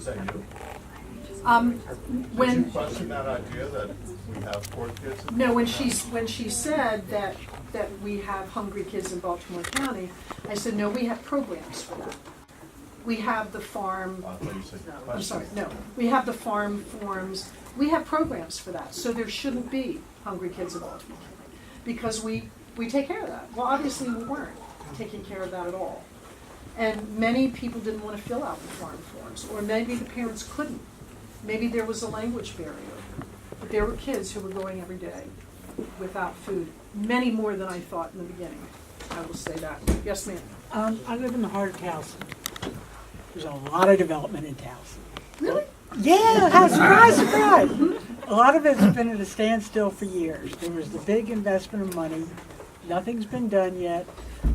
was that you? When Did you question that idea that we have poor kids? no, when she said that we have hungry kids in Baltimore County, I said no, we have programs for that. We have the farm. I thought you said I'm sorry, question. no. We have the farm forms. We have programs for that, so there shouldn't be hungry kids in Baltimore County because we take care of that. Well, obviously we weren't taking care of that at all, and many people didn't want to fill out the farm forms, or maybe the parents couldn't. Maybe there was a language barrier, but there were kids who were going every day without food, many more than I thought in the beginning. I will say that. Yes, ma'am. I live in the heart of Towson. There's a lot of development in Towson. Really? Yeah, how surprise, surprise. A lot of it's been at a standstill for years. There was the big investment of money. Nothing's been done yet.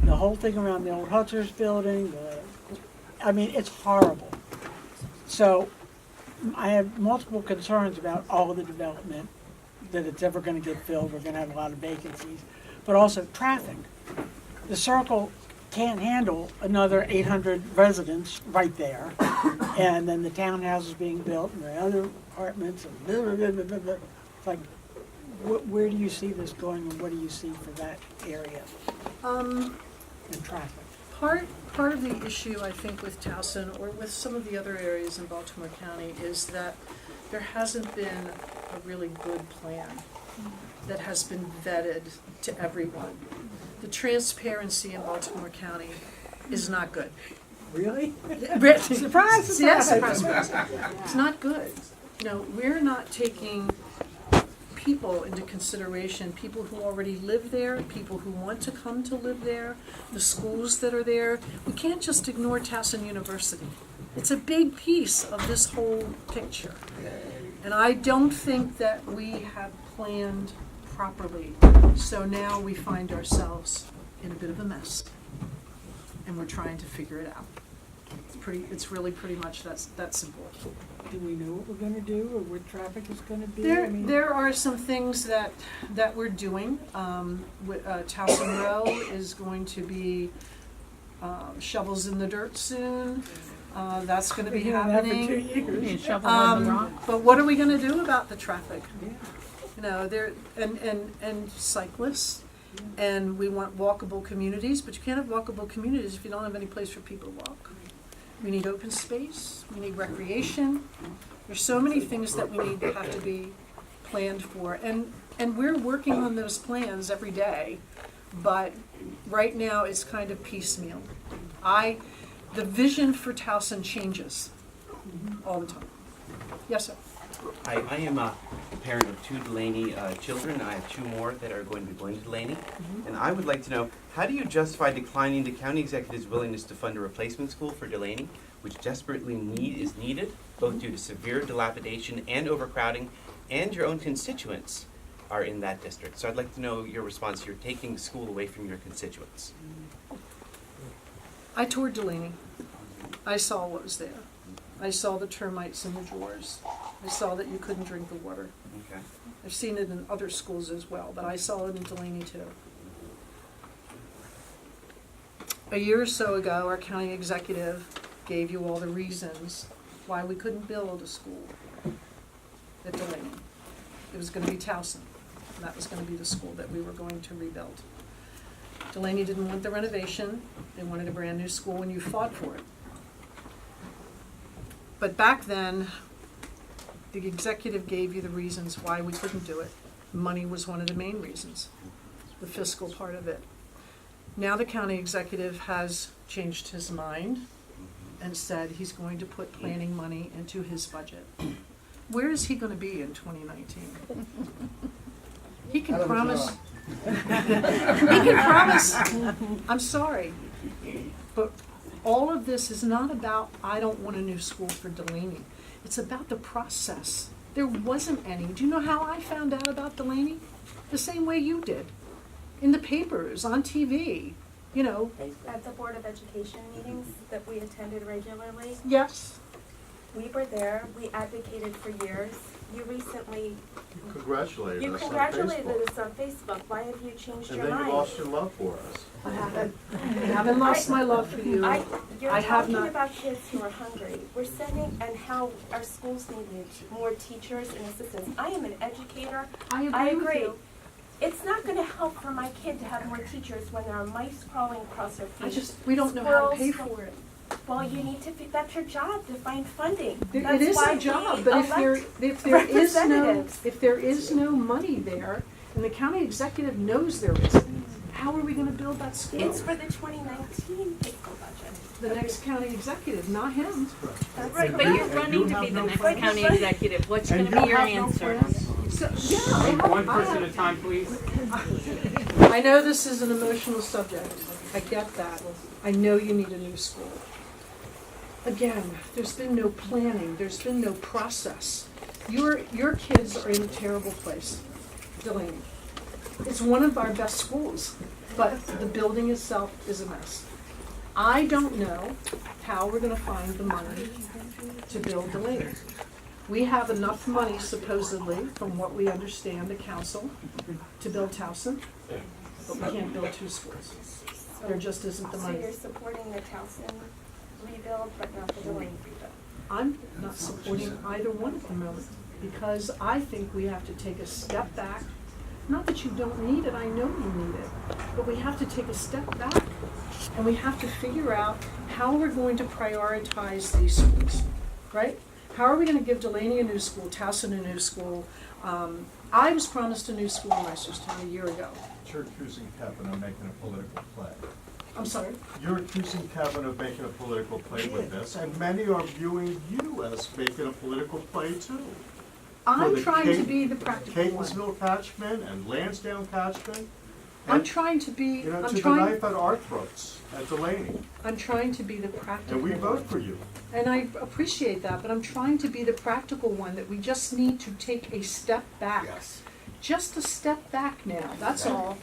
The whole thing around the old Hutzer's building, I mean, it's horrible. So I have multiple concerns about all of the development, that it's ever going to get filled. We're going to have a lot of vacancies, but also traffic. The Circle can't handle another 800 residents right there, and then the townhouses being built and the other apartments. And blah, blah, blah, blah, blah. It's like, where do you see this going, and what do you see for that area and traffic? Part of the issue, I think, with Towson or with some of the other areas in Baltimore County is that there hasn't been a really good plan that has been vetted to everyone. The transparency in Baltimore County is not good. Really? Surprise, Surprise, yes, surprise. surprise. It's not good. You know, we're not taking people into consideration, people who already live there, people who want to come to live there, the schools that are there. We can't just ignore Towson University. It's a big piece of this whole picture. And I don't think that we have planned properly. So now we find ourselves in a bit of a mess. And we're trying to figure it out. It's really pretty much that simple. Do we know what we're going to do, or what traffic is going to be? There are some things that we're doing. Towson Row is going to be shovels in the dirt soon. That's going to be happening. But what are we going to do about the traffic? You know, there and cyclists, and we want walkable communities. But you can't have walkable communities if you don't have any place for people to walk. We need open space, we need recreation. There's so many things that we need to have to be planned for. And we're working on those plans every day, but right now it's kind of piecemeal. The vision for Towson changes all the time. Yes, sir. I am a parent of 2 Delaney children. I have 2 more that are going to be going to Delaney. And I would like to know, how do you justify declining the county executive's willingness to fund a replacement school for Delaney, which desperately is needed, both due to severe dilapidation and overcrowding, and your own constituents are in that district? So I'd like to know your response. You're taking the school away from your constituents. I toured Delaney. I saw what was there. I saw the termites in the drawers. I saw that you couldn't drink the water. Okay. I've seen it in other schools as well, but I saw it in Delaney too. A year or so ago, our county executive gave you all the reasons why we couldn't build a school at Delaney. It was going to be Towson, and that was going to be the school that we were going to rebuild. Delaney didn't want the renovation. They wanted a brand new school, and you fought for it. But back then, the executive gave you the reasons why we couldn't do it. Money was one of the main reasons, the fiscal part of it. Now the county executive has changed his mind and said he's going to put planning money into his budget. Where is he going to be in 2019? He can promise. He can promise. I'm sorry, but all of this is not about, I don't want a new school for Delaney. It's about the process. There wasn't any. Do you know how I found out about Delaney? The same way you did. In the papers, on TV, you know. At the Board of Education meetings that we attended regularly. Yes. We were there, we advocated for years. You recently, You congratulated you us on congratulated Facebook. us on Facebook. Why have you changed And your then you mind? lost your love for us. I haven't lost my love for you. You're I have talking not. about kids who are hungry. We're sending, and how our schools need more teachers and assistants. I am an educator. I agree with agree. you. It's not gonna help for my kid to have more teachers when there are mice crawling across their feet. We don't know how to pay Squirrels. for it. Well, you need to, that's your job, to find funding. It That's is why our job, we but if representatives. there is no money there, and the county executive knows there isn't, how are we gonna build that school? It's for the 2019 fiscal budget. The next county executive, not him. That's Right, but you're running to be the next county executive. What's gonna be your answer? So, yeah, One person at a time, please. I know this is an emotional subject. I get that. I know you need a new school. Again, there's been no planning, there's been no process. Your kids are in a terrible place, Delaney. It's one of our best schools, but the building itself is a mess. I don't know how we're gonna find the money to build Delaney. We have enough money supposedly, from what we understand, the council, to build Towson, but we can't build two schools. There just isn't the So money. you're supporting the Towson rebuild, but not the Delaney rebuild? I'm not supporting either one at the moment, because I think we have to take a step back. Not that you don't need it, I know you need it, but we have to take a step back, and we have to figure out how we're going to prioritize these schools, right? How are we gonna give Delaney a new school, Towson a new school? I was promised a new school in Reisterstown a year ago. You're accusing Kevin of making a political play. I'm sorry? You're accusing Kevin of making a political play with this, and many are viewing you as making a political play too. I'm the trying to Kate- be the practical one. Catonsville catchment and Lansdowne catchment. I'm and, trying to be, You know, I'm to the trying, knife at our throats, at Delaney, I'm trying to be the practical and we one. vote for you. And I appreciate that, but I'm trying to be the practical one, that we just need to take a step back. Just a step back now, that's all,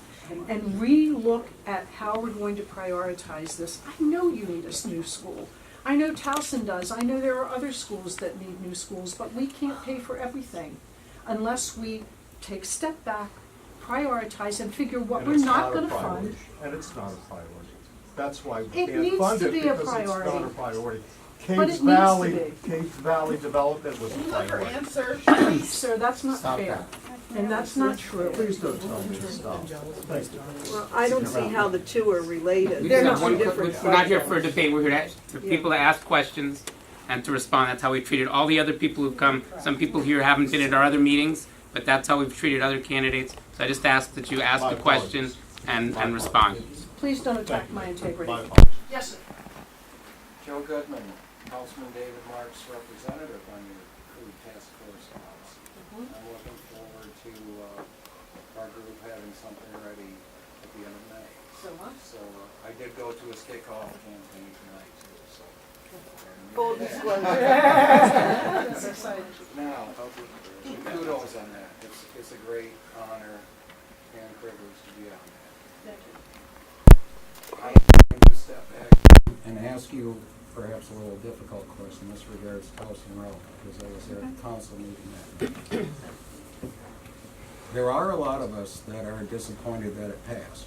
and re-look at how we're going to prioritize this. I know you need a new school. I know Towson does. I know there are other schools that need new schools, but we can't pay for everything unless we take a step back, prioritize, and figure what And we're it's not a gonna priority. fund. And it's not a priority. That's why we It can't needs fund to it, be a because it's not priority. a priority. But it Caves needs to Valley, be. Caves Valley development was a priority. Sir, that's not fair, and that's not true. Please don't tell me to stop. Thank you. Well, I don't see how the two are related. We They're just have not one, different we're not here for a subjects. debate, we're here for people to ask questions and to respond. That's how we treated all the other people who've come. Some people here haven't been at our other meetings, but that's how we've treated other candidates. So I just ask that you ask My a question and respond. Please don't attack my integrity. My apologies. Yes, sir. Joe Goodman, Councilman David Marks' representative on your food task force house. I'm looking forward to our group having something ready at the end of May. So what? So I did go to his kickoff campaign tonight too, so. Full disclosure. That's exciting. Now, kudos on that. It's a great honor and privilege to be on that. Thank you. I'm going to step back and ask you perhaps a little difficult question. This regards Towson Road, because I was there at the council meeting that night. There are a lot of us that are disappointed that it passed,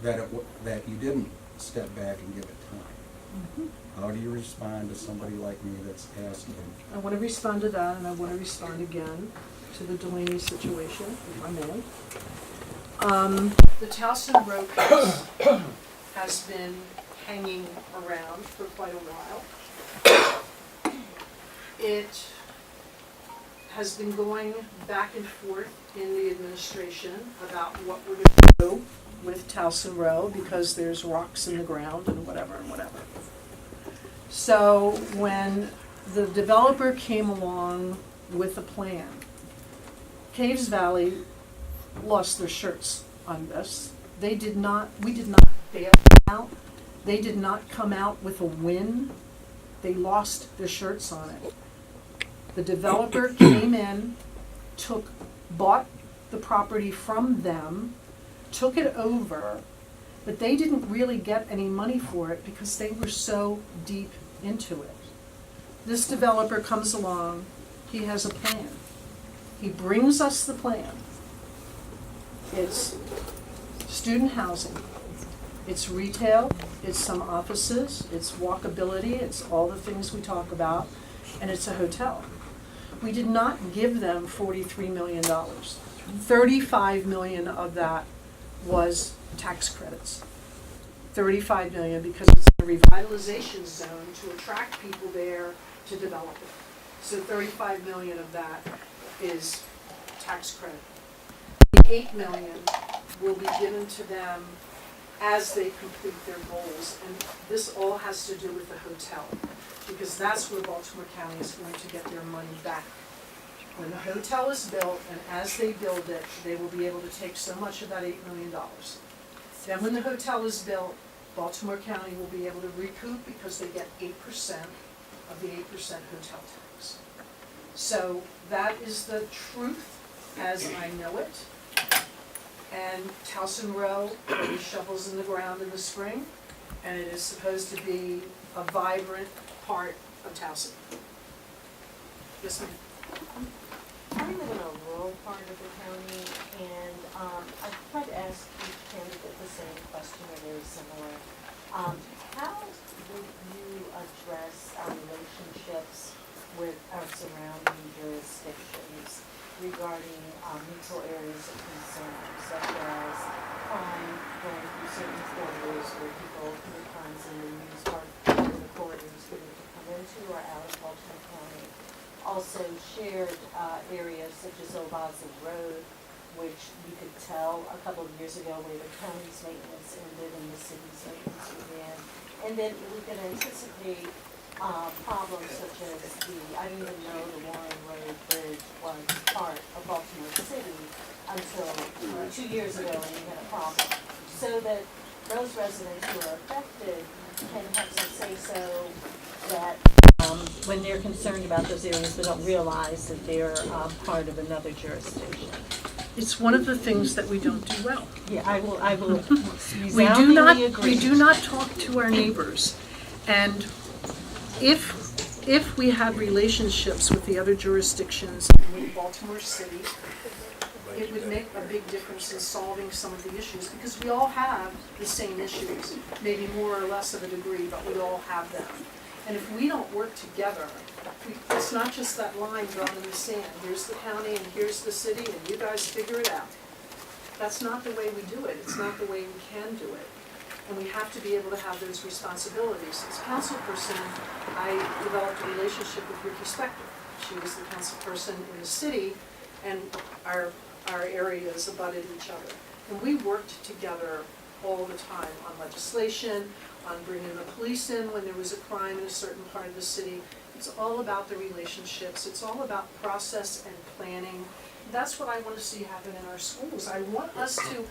that you didn't step back and give it time. How do you respond to somebody like me that's asking? I want to respond to that, and I want to respond again to the Delaney situation, if I may. The Towson Road case has been hanging around for quite a while. It has been going back and forth in the administration about what we're going to do with Towson Row, because there's rocks in the ground and whatever and whatever. So when the developer came along with a plan, Caves Valley lost their shirts on this. We did not bail out. They did not come out with a win. They lost their shirts on it. The developer came in, bought the property from them, took it over, but they didn't really get any money for it because they were so deep into it. This developer comes along, he has a plan. He brings us the plan. It's student housing, it's retail, it's some offices, it's walkability, it's all the things we talk about, and it's a hotel. We did not give them $43 million. $35 million of that was tax credits. $35 million because it's a revitalization zone to attract people there to develop it. So $35 million of that is tax credit. The $8 million will be given to them as they complete their goals. And this all has to do with the hotel, because that's where Baltimore County is going to get their money back. When the hotel is built, and as they build it, they will be able to take so much of that $8 million. Then when the hotel is built, Baltimore County will be able to recoup because they get 8% of the 8% hotel tax. So that is the truth as I know it. And Towson Row will be shovels in the ground in the spring, and it is supposed to be a vibrant part of Towson. Yes, ma'am. I live in a rural part of the county, and I tried to ask each candidate the same question, or very similar. How would you address our relationships with our surrounding jurisdictions regarding neutral areas of concern, such as crime going through certain corridors where people commit crimes and then use part of the corridors for them to come into or out of Baltimore County? Also shared areas such as Obaza Road, which you could tell a couple of years ago where the county's maintenance ended and the city's maintenance began. And then we can anticipate problems such as I didn't even know the Warren Road Bridge was part of Baltimore City until 2 years ago when we had a problem. So that those residents who are affected can have some say-so that when they're concerned about those areas, they don't realize that they're part of another jurisdiction. It's one of the things that we don't do well. Yeah, I will We do not, resoundingly agree. we do not talk to our neighbors. And if we had relationships with the other jurisdictions and with Baltimore City, it would make a big difference in solving some of the issues, because we all have the same issues, maybe more or less of a degree, but we all have them. And if we don't work together, it's not just that line drawn in the sand. Here's the county and here's the city and you guys figure it out. That's not the way we do it. It's not the way we can do it. And we have to be able to have those responsibilities. As councilperson, I developed a relationship with Vicki Spector. She was the councilperson in the city, and our areas abutted each other. And we worked together all the time on legislation, on bringing the police in when there was a crime in a certain part of the city. It's all about the relationships. It's all about process and planning. That's what I want to see happen in our schools. I want us to,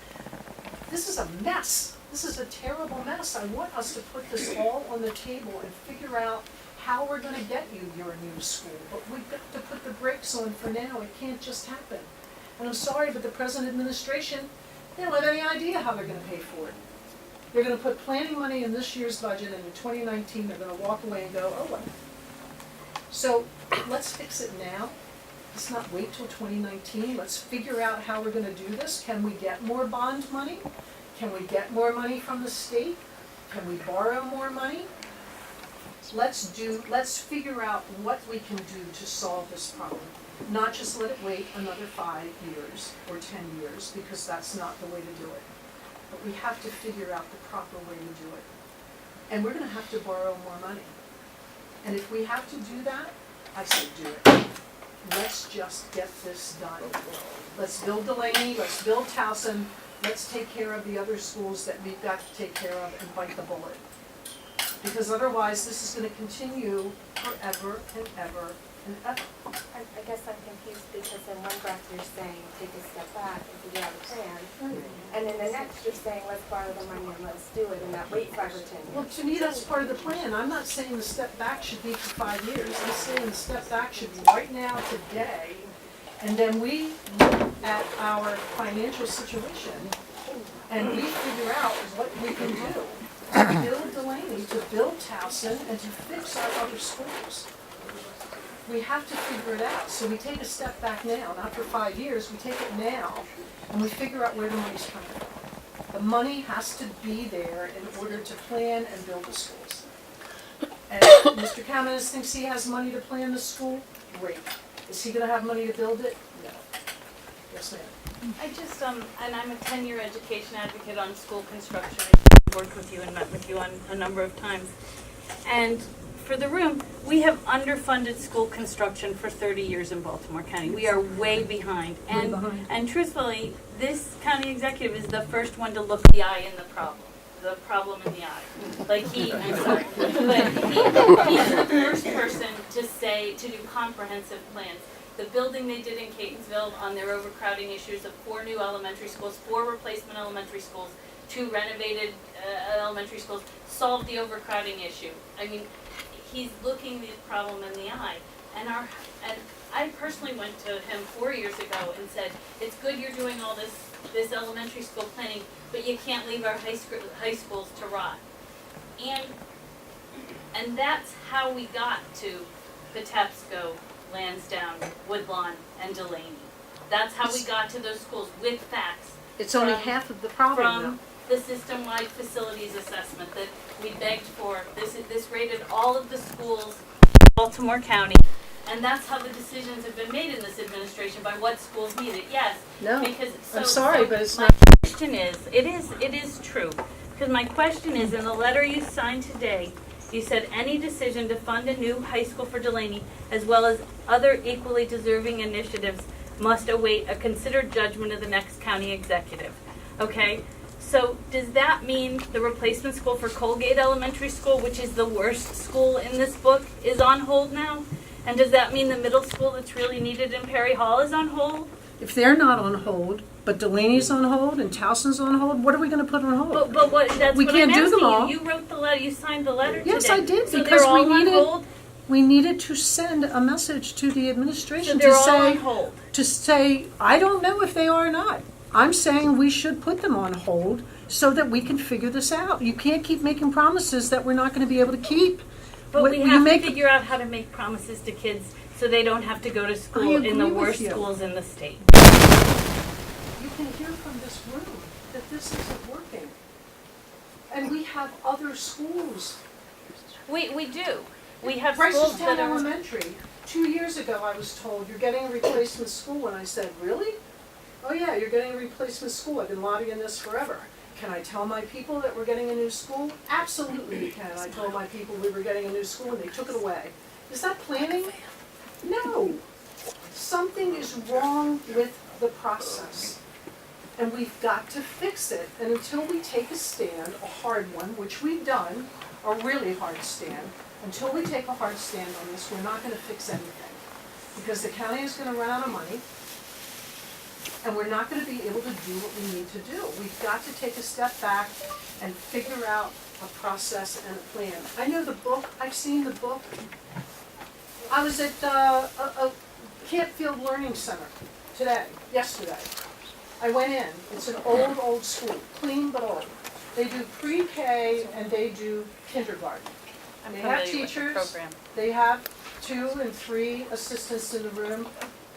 this is a mess. This is a terrible mess. I want us to put this all on the table and figure out how we're going to get you your new school. But we've got to put the brakes on for now. It can't just happen. And I'm sorry, but the present administration, they don't have any idea how they're going to pay for it. They're going to put planning money in this year's budget, and in 2019 they're going to walk away and go, oh well. So let's fix it now. Let's not wait till 2019. Let's figure out how we're going to do this. Can we get more bond money? Can we get more money from the state? Can we borrow more money? Let's figure out what we can do to solve this problem. Not just let it wait another 5 years or 10 years, because that's not the way to do it. But we have to figure out the proper way to do it. And we're going to have to borrow more money. And if we have to do that, I say do it. Let's just get this done. Let's build Delaney, let's build Towson, let's take care of the other schools that we've got to take care of and bite the bullet. Because otherwise this is going to continue forever and ever and ever. I guess I'm confused because in one breath you're saying take a step back and figure out a plan, and in the next you're saying let's borrow the money and let's do it, and not wait 5 or 10 years. Well, to me, that's part of the plan. I'm not saying the step back should be for 5 years. I'm saying the step back should be right now, today, and then we look at our financial situation and we figure out what we can do to build Delaney, to build Towson, and to fix our other schools. We have to figure it out. So we take a step back now, not for 5 years, we take it now, and we figure out where the money's coming from. The money has to be there in order to plan and build the schools. And Mr. Kamenis thinks he has money to plan the school, great. Is he gonna have money to build it? No. Yes, ma'am. I just, and I'm a 10-year education advocate on school construction. I've worked with you and met with you on a number of times. And for the room, we have underfunded school construction for 30 years in Baltimore County. We are way behind. And truthfully, this county executive is the first one to look the eye in the problem in the eye. Like I'm sorry, but he's the first person to do comprehensive plans. The building they did in Catonsville on their overcrowding issues of 4 new elementary schools, 4 replacement elementary schools, 2 renovated elementary schools, solved the overcrowding issue. I mean, he's looking the problem in the eye. And I personally went to him 4 years ago and said, it's good you're doing all this elementary school planning, but you can't leave our high schools to rot. And that's how we got to Patapsco, Lansdowne, Woodlawn, and Delaney. That's how we got to those schools with facts. It's only half of the problem From the system-wide facilities assessment that we begged for. This rated all of the schools in Baltimore County. And that's how the decisions have been made in this administration by what schools need it. Yes. No. Because I'm sorry, but it's my not. question is, it is true. Because my question is, in the letter you signed today, you said any decision to fund a new high school for Delaney, as well as other equally deserving initiatives, must await a considered judgment of the next county executive. Okay? So does that mean the replacement school for Colgate Elementary School, which is the worst school in this book, is on hold now? And does that mean the middle school that's really needed in Perry Hall is on hold? If they're not on hold, but Delaney's on hold and Towson's on hold, what are we gonna put on hold? But what, that's We what can't I'm do them asking all. you. You wrote the letter, you signed the letter today. Yes, I did, So because they're all we on needed, hold? we needed to send a message to the So administration they're to all on say, hold? I don't know if they are or not. I'm saying we should put them on hold so that we can figure this out. You can't keep making promises that we're not gonna be able to keep. But What we you have to make- figure out how to make promises to kids so they don't have to go to I school in the agree with worst you. schools in the state. You can hear from this room that this isn't working. And we have other schools. We do. We have schools Brycestown that are. Elementary, 2 years ago I was told, you're getting a replacement school, and I said, really? Oh yeah, you're getting a replacement school, I've been lobbying this forever. Can I tell my people that we're getting a new school? Absolutely you can. I told my people we were getting a new school and they took it away. Is that planning? No. Something is wrong with the process. And we've got to fix it. And until we take a stand, a hard one, which we've done, a really hard stand, until we take a hard stand on this, we're not gonna fix anything. Because the county is gonna run out of money, and we're not gonna be able to do what we need to do. We've got to take a step back and figure out a process and a plan. I know the book, I've seen the book. I was at a Campfield Learning Center yesterday. I went in, it's an old school, clean but old. They do pre-K and they do kindergarten. I'm They have familiar with the teachers, program. they have 2 and 3 assistants in the room.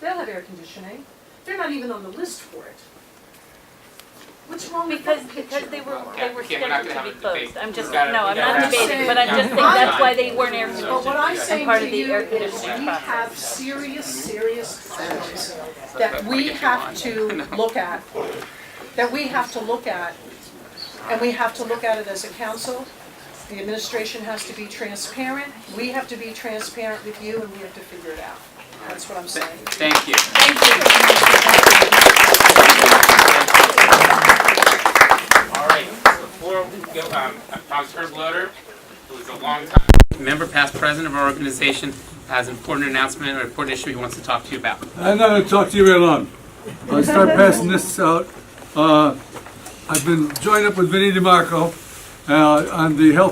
They'll have air conditioning. They're not even on the list for it. What's wrong with Because that picture? they were Okay, we're not scheduled gonna to have be a debate. closed. I'm just, We gotta- no, we I'm gotta not have- debating, but I just think I'm that's not- why they weren't air But conditioned. what I'm saying part to of the you air is conditioning we process. have serious problems that we have to look at, and we have to look at it as a council. The administration has to be transparent, we have to be transparent with you, and we have to figure it out. That's what I'm saying. Thank you. Thank you. All right, before we go, Thomas Herbloder, who is a long-time member, past president of our organization, has an important announcement or important issue he wants to talk to you about. I'm not going to talk to you very long. I'll start passing this out. I've been joined up with Vinnie DeMarco on the health